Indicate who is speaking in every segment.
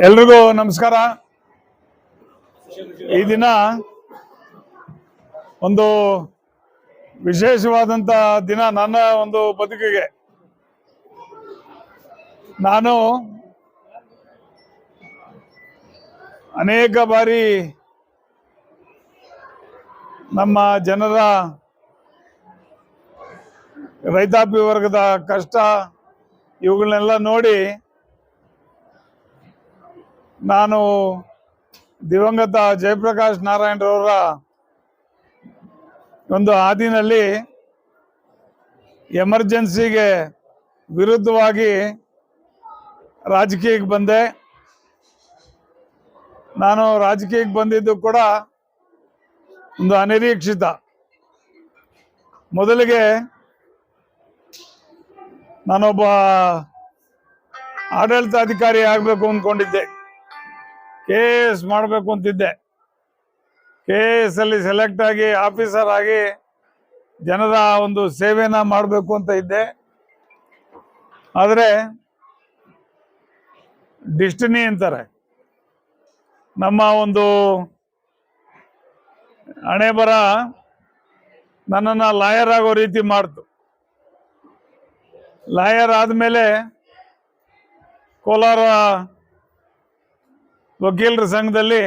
Speaker 1: ಎಲ್ರಿಗೂ ನಮಸ್ಕಾರ. ಈ ದಿನ ಒಂದು ವಿಶೇಷವಾದಂತ ದಿನ ನನ್ನ ಒಂದು ಬದುಕಿಗೆ. ನಾನು ಅನೇಕ ಬಾರಿ ನಮ್ಮ ಜನರ ರೈತಾಪಿ ವರ್ಗದ ಕಷ್ಟ ಇವುಗಳನ್ನೆಲ್ಲ ನೋಡಿ ನಾನು ದಿವಂಗತ ಜಯಪ್ರಕಾಶ್ ನಾರಾಯಣರವರ ಒಂದು ಹಾದಿನಲ್ಲಿ ಎಮರ್ಜೆನ್ಸಿಗೆ ವಿರುದ್ಧವಾಗಿ ರಾಜಕೀಯಕ್ಕೆ ಬಂದೆ. ನಾನು ರಾಜಕೀಯಕ್ಕೆ ಬಂದಿದ್ದು ಕೂಡ ಒಂದು ಅನಿರೀಕ್ಷಿತ. ಮೊದಲಿಗೆ ನಾನೊಬ್ಬ ಆಡಳಿತಾಧಿಕಾರಿ ಆಗಬೇಕು ಅಂದ್ಕೊಂಡಿದ್ದೆ. KS ಮಾಡಬೇಕು ಅಂತಿದ್ದೆ. KS ಅಲ್ಲಿ ಸೆಲೆಕ್ಟ್ ಆಗಿ ಆಫೀಸರ್ ಆಗಿ ಜನರ ಒಂದು ಸೇವೆನ ಮಾಡಬೇಕು ಅಂತ ಇದ್ದೆ. ಆದರೆ ಡಿಸ್ಟಿನಿ ಅಂತಾರೆ, ನಮ್ಮ ಒಂದು ಹಣೆ ಬರ ನನ್ನನ್ನು ಲಾಯರ್ ಆಗೋ ರೀತಿ ಮಾಡ್ತು. ಲಾಯರ್ ಆದಮೇಲೆ ಕೋಲಾರ ವಕೀಲರ ಸಂಘದಲ್ಲಿ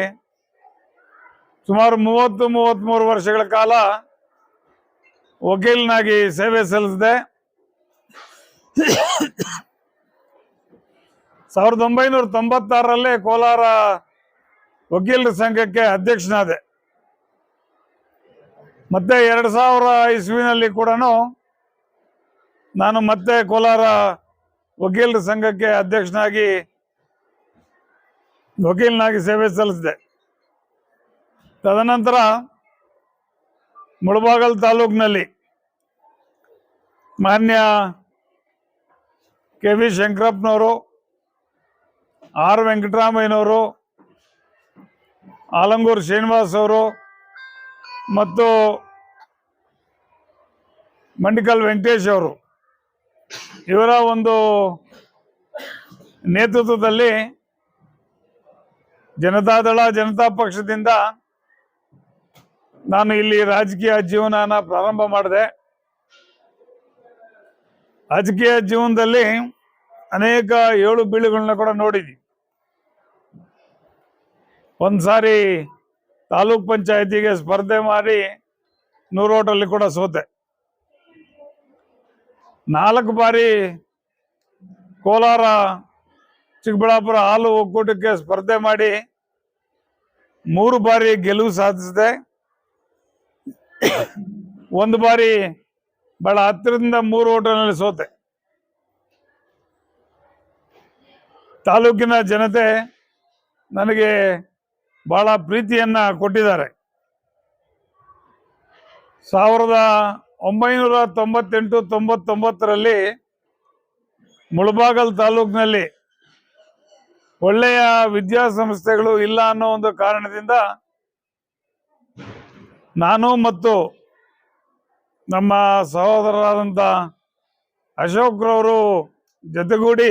Speaker 1: ಸುಮಾರು 33 ವರ್ಷಗಳ ಕಾಲ ವಕೀಲನಾಗಿ ಸೇವೆ ಸಲ್ಲಿಸಿದೆ. 1996ರಲ್ಲಿ ಕೋಲಾರ ವಕೀಲರ ಸಂಘಕ್ಕೆ ಅಧ್ಯಕ್ಷನಾದೆ. ಮತ್ತೆ 2000 ಇಸ್ವಿನಲ್ಲಿ ಕೂಡ ನಾನು ಮತ್ತೆ ಕೋಲಾರ ವಕೀಲರ ಸಂಘಕ್ಕೆ ವಕೀಲನಾಗಿ ಸೇವೆ ಸಲ್ಲಿಸಿದೆ. ತದನಂತರ ಮುಳಬಾಗಲ್ ತಾಲೂಕಿನಲ್ಲಿ ಮಾನ್ಯ KV ಶಂಕರಪ್ಪನವರು, R ವೆಂಕಟರಾಮಯ್ಯನವರು, ಆಲಂಗೂರು ಶ್ರೀನಿವಾಸ್ ಅವರು ಮತ್ತು ಮಂಡಿಕಲ್ ವೆಂಕಟೇಶ್ ಅವರು ಇವರ ಒಂದು ನೇತೃತ್ವದಲ್ಲಿ ಜನತಾದಳ ಜನತಾ ಪಕ್ಷದಿಂದ ನಾನು ಇಲ್ಲಿ ರಾಜಕೀಯ ಜೀವನನ ಪ್ರಾರಂಭ ಮಾಡಿದೆ. ರಾಜಕೀಯ ಜೀವನದಲ್ಲಿ ಅನೇಕ ಏಳು ಬೀಳುಗಳನ್ನ ಕೂಡ ನೋಡಿದ್ವಿ. ಒಂದ್ಸಾರಿ ತಾಲೂಕ್ ಪಂಚಾಯತಿಗೆ ಸ್ಪರ್ಧೆ ಮಾಡಿ 100 ಓಟಲ್ಲಿ ಕೂಡ ಸೋತೆ. 4 ಬಾರಿ ಕೋಲಾರ ಚಿಕ್ಕಬಳ್ಳಾಪುರ ಹಾಲು ಒಕ್ಕೂಟಕ್ಕೆ ಸ್ಪರ್ಧೆ ಮಾಡಿ 3 ಬಾರಿ ಗೆಲುವು ಸಾಧಿಸಿದೆ. 1 ಬಾರಿ ಬಹಳ ಹತ್ತಿರದಿಂದ 3 ಓಟನಲ್ಲಿ ಸೋತೆ. ತಾಲೂಕಿನ ಜನತೆ ನನಗೆ ಬಹಳ ಪ್ರೀತಿಯನ್ನ ಕೊಟ್ಟಿದ್ದಾರೆ. 1998-99ರಲ್ಲಿ ಮುಳಬಾಗಲ್ ತಾಲೂಕಿನಲ್ಲಿ ಒಳ್ಳೆಯ ವಿದ್ಯಾಸಂಸ್ಥೆಗಳು ಇಲ್ಲ ಅನ್ನೋ ಒಂದು ಕಾರಣದಿಂದ ನಾನು ಮತ್ತು ನಮ್ಮ ಸಹೋದರರಾದಂಥ ಅಶೋಕ್ರವರು ಜೊತೆಗೂಡಿ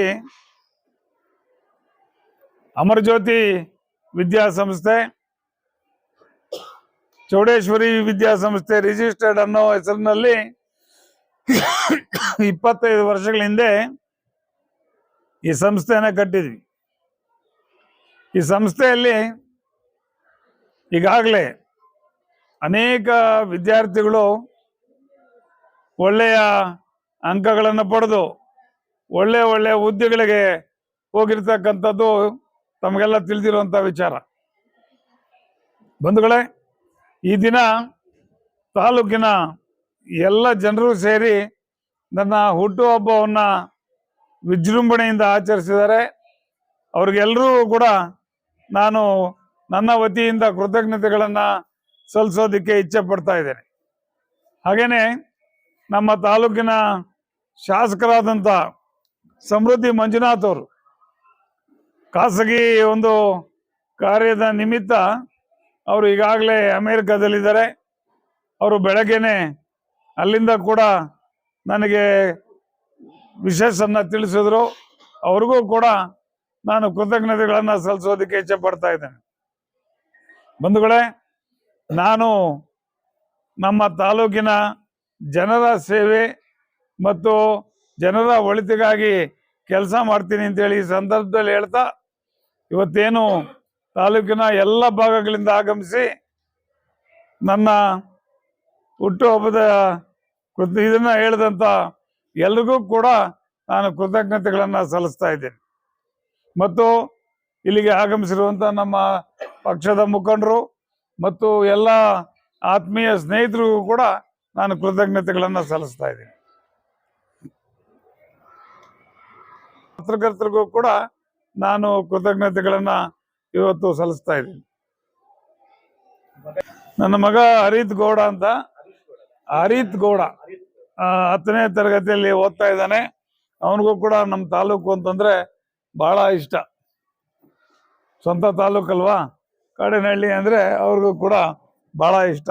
Speaker 1: ಅಮರಜ್ಯೋತಿ ವಿದ್ಯಾಸಂಸ್ಥೆ, ಚೌಡೇಶ್ವರಿ ವಿದ್ಯಾಸಂಸ್ಥೆ ರಿಜಿಸ್ಟರ್ಡ್ ಅನ್ನೋ ಹೆಸರಿನಲ್ಲಿ 25 ವರ್ಷಗಳ ಹಿಂದೆ ಈ ಸಂಸ್ಥೆಯನ್ನು ಕಟ್ಟಿದ್ವಿ. ಈ ಸಂಸ್ಥೆಯಲ್ಲಿ ಈಗಾಗಲೇ ಅನೇಕ ವಿದ್ಯಾರ್ಥಿಗಳು ಒಳ್ಳೆಯ ಅಂಕಗಳನ್ನು ಪಡೆದು ಒಳ್ಳೆಯ ಹುದ್ದೆಗಳಿಗೆ ಹೋಗಿರ್ತಕ್ಕಂಥದ್ದು ತಮಗೆಲ್ಲ ತಿಳಿದಿರುವಂಥ ವಿಚಾರ. ಬಂಧುಗಳೇ, ಈ ದಿನ ತಾಲೂಕಿನ ಎಲ್ಲ ಜನರು ಸೇರಿ ನನ್ನ ಹುಟ್ಟುಹಬ್ಬವನ್ನು ವಿಜೃಂಭಣೆಯಿಂದ ಆಚರಿಸಿದ್ದಾರೆ. ಅವ್ರಿಗೆಲ್ಲರೂ ಕೂಡ ನಾನು ನನ್ನ ವತಿಯಿಂದ ಕೃತಜ್ಞತೆಗಳನ್ನು ಸಲ್ಲಿಸೋದಕ್ಕೆ ಇಚ್ಛೆ ಪಡ್ತಾ ಇದ್ದೇನೆ. ಹಾಗೇನೆ ನಮ್ಮ ತಾಲೂಕಿನ ಶಾಸಕರಾದಂಥ ಸಮೃದ್ಧಿ ಮಂಜುನಾಥ್ ಅವರು ಖಾಸಗಿ ಒಂದು ಕಾರ್ಯದ ನಿಮಿತ್ತ ಅವರು ಈಗಾಗಲೇ ಅಮೇರಿಕಾದಲ್ಲಿದ್ದಾರೆ. ಅವರು ಬೆಳಗ್ಗೆನೆ ಅಲ್ಲಿಂದ ಕೂಡ ನನಗೆ ವಿಶೇಷನ್ನ ತಿಳಿಸಿದ್ರು. ಅವ್ರಿಗೂ ಕೂಡ ನಾನು ಕೃತಜ್ಞತೆಗಳನ್ನು ಸಲ್ಲಿಸೋದಕ್ಕೆ ಇಚ್ಛೆ ಪಡ್ತಾ ಇದ್ದೇನೆ. ಬಂಧುಗಳೇ, ನಾನು ನಮ್ಮ ತಾಲೂಕಿನ ಜನರ ಸೇವೆ ಮತ್ತು ಜನರ ಒಳಿತಿಗಾಗಿ ಕೆಲಸ ಮಾಡ್ತೀನಿ ಅಂತೇಳಿ ಈ ಸಂದರ್ಭದಲ್ಲಿ ಹೇಳ್ತಾ, ಇವತ್ತೇನು ತಾಲೂಕಿನ ಎಲ್ಲ ಭಾಗಗಳಿಂದ ಆಗಮಿಸಿ ನನ್ನ ಹುಟ್ಟುಹಬ್ಬದ ಇದನ್ನ ಹೇಳಿದಂಥ ಎಲ್ರಿಗೂ ಕೂಡ ನಾನು ಕೃತಜ್ಞತೆಗಳನ್ನು ಸಲ್ಲಿಸ್ತಾ ಇದ್ದೇನೆ. ಮತ್ತು ಇಲ್ಲಿಗೆ ಆಗಮಿಸಿರುವಂಥ ನಮ್ಮ ಪಕ್ಷದ ಮುಖಂಡರು ಮತ್ತು ಎಲ್ಲ ಆತ್ಮೀಯ ಸ್ನೇಹಿತರಿಗೂ ಕೂಡ ನಾನು ಕೃತಜ್ಞತೆಗಳನ್ನು ಸಲ್ಲಿಸ್ತಾ ಇದ್ದೀನಿ. ಪತ್ರಕರ್ತರಿಗೂ ಕೂಡ ನಾನು ಕೃತಜ್ಞತೆಗಳನ್ನು ಇವತ್ತು ಸಲ್ಲಿಸ್ತಾ ಇದ್ದೀನಿ. ನನ್ನ ಮಗ ಹರಿತ್ ಗೌಡ ಅಂತ, ಹರಿತ್ ಗೌಡ 10ನೇ ತರಗತಿಯಲ್ಲಿ ಓದ್ತಾ ಇದ್ದಾನೆ. ಅವನಿಗೂ ಕೂಡ ನಮ್ಮ ತಾಲೂಕು ಅಂತಂದ್ರೆ ಬಹಳ ಇಷ್ಟ. ಸ್ವಂತ ತಾಲೂಕಲ್ವಾ, ಕಾಡೇನಹಳ್ಳಿ ಅಂದ್ರೆ ಅವ್ರಿಗೂ ಕೂಡ ಬಹಳ ಇಷ್ಟ.